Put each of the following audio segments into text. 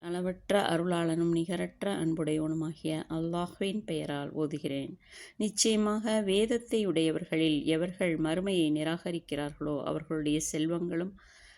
அளவற்ற அருளாளனும் நிகரற்ற அன்புடையவனுமாகிய அல்லாஹ்வின் பெயரால் ஓதுகிறேன். நிச்சயமாக வேதத்தை உடையவர்களில் எவர்கள் மறுமையை நிராகரிக்கிறார்களோ அவர்களுடைய செல்வங்களும்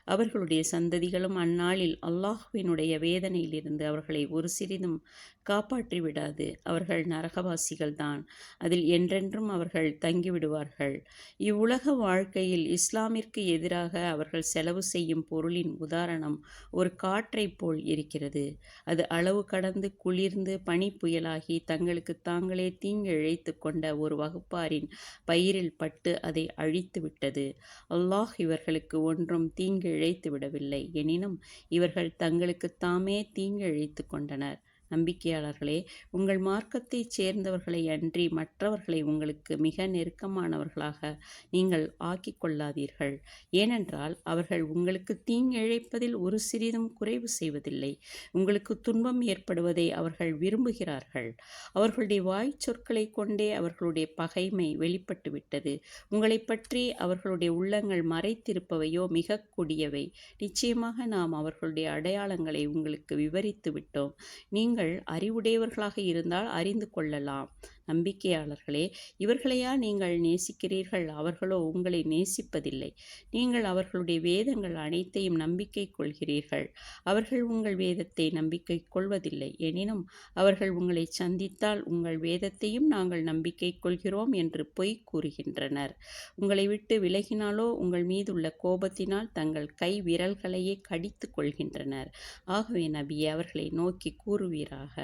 அவர்களுடைய சந்ததிகளும் அந்நாளில் அல்லாஹ்வினுடைய வேதனையிலிருந்து அவர்களை ஒரு சிறிதும் காப்பாற்றி விடாது. அவர்கள் நரகவாசிகள்தான், அதில் என்றென்றும் அவர்கள் தங்கிவிடுவார்கள். இவ்வுலக வாழ்க்கையில் இஸ்லாமிற்கு எதிராக அவர்கள் செலவு செய்யும் பொருளின் உதாரணம் ஒரு காற்றைப் போல் இருக்கிறது. அது அளவு கடந்து குளிர்ந்து பனி புயலாகி தங்களுக்கு தாங்களே தீங்கிழைத்து கொண்ட ஒரு வகுப்பாரின் பயிரில் பட்டு அதை அழித்து விட்டது. அல்லாஹ் இவர்களுக்கு ஒன்றும் தீங்கு இழைத்து விடவில்லை, எனினும் இவர்கள் தங்களுக்குத் தாமே தீங்கு இழைத்து கொண்டனர். நம்பிக்கையாளர்களே, உங்கள் மார்க்கத்தைச் சேர்ந்தவர்களை அன்றி மற்றவர்களை உங்களுக்கு மிக நெருக்கமானவர்களாக நீங்கள் ஆக்கிக் கொள்ளாதீர்கள். ஏனென்றால் அவர்கள் உங்களுக்கு தீங்கிழைப்பதில் ஒரு சிறிதும் குறைவு செய்வதில்லை. உங்களுக்கு துன்பம் ஏற்படுவதை அவர்கள் விரும்புகிறார்கள். அவர்களுடைய வாய்ச் சொற்களை கொண்டே அவர்களுடைய பகைமை வெளிப்பட்டுவிட்டது. உங்களை பற்றி அவர்களுடைய உள்ளங்கள் மறைத்திருப்பவையோ மிக கொடியவை. நிச்சயமாக நாம் அவர்களுடைய அடையாளங்களை உங்களுக்கு விவரித்து விட்டோம். நீங்கள் அறிவுடையவர்களாக இருந்தால் அறிந்து கொள்ளலாம். நம்பிக்கையாளர்களே, இவர்களையா நீங்கள் நேசிக்கிறீர்கள்? அவர்களோ உங்களை நேசிப்பதில்லை. நீங்கள் அவர்களுடைய வேதங்கள் அனைத்தையும் நம்பிக்கை கொள்கிறீர்கள். அவர்கள் உங்கள் வேதத்தை நம்பிக்கை கொள்வதில்லை. எனினும் அவர்கள் உங்களை சந்தித்தால் உங்கள் வேதத்தையும் நாங்கள் நம்பிக்கை கொள்கிறோம் என்று பொய் கூறுகின்றனர். உங்களை விட்டு விலகினாலோ உங்கள் மீதுள்ள கோபத்தினால் தங்கள் கை விரல்களையே கடித்து கொள்கின்றனர். ஆகவே நபியே, அவர்களை நோக்கி கூறுவீராக,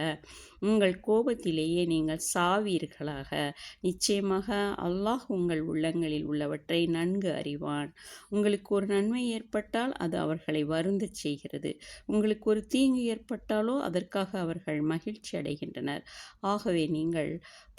உங்கள் கோபத்திலேயே நீங்கள் சாவீர்களாக. நிச்சயமாக அல்லாஹ் உங்கள் உள்ளங்களில் உள்ளவற்றை நன்கு அறிவான். உங்களுக்கு ஒரு நன்மை ஏற்பட்டால் அது அவர்களை வருந்தச் செய்கிறது. உங்களுக்கு ஒரு தீங்கு ஏற்பட்டாலோ அதற்காக அவர்கள் மகிழ்ச்சி அடைகின்றனர். ஆகவே நீங்கள்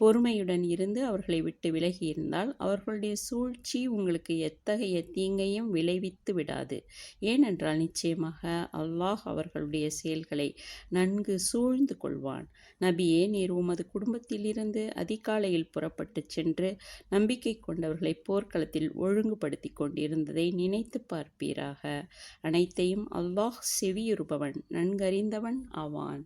பொறுமையுடன் இருந்து அவர்களை விட்டு விலகி இருந்தால் அவர்களுடைய சூழ்ச்சி உங்களுக்கு எத்தகைய தீங்கையும் விளைவித்து விடாது. ஏனென்றால் நிச்சயமாக அல்லாஹ் அவர்களுடைய செயல்களை நன்கு சூழ்ந்து கொள்வான். நபியே, நீர் உமது குடும்பத்திலிருந்து அதிகாலையில் புறப்பட்டு சென்று நம்பிக்கை கொண்டவர்களை போர்க்களத்தில் ஒழுங்குபடுத்தி கொண்டிருந்ததை நினைத்து பார்ப்பீராக. அனைத்தையும் அல்லாஹ் செவியுறுபவன், நன்கறிந்தவன் ஆவான்.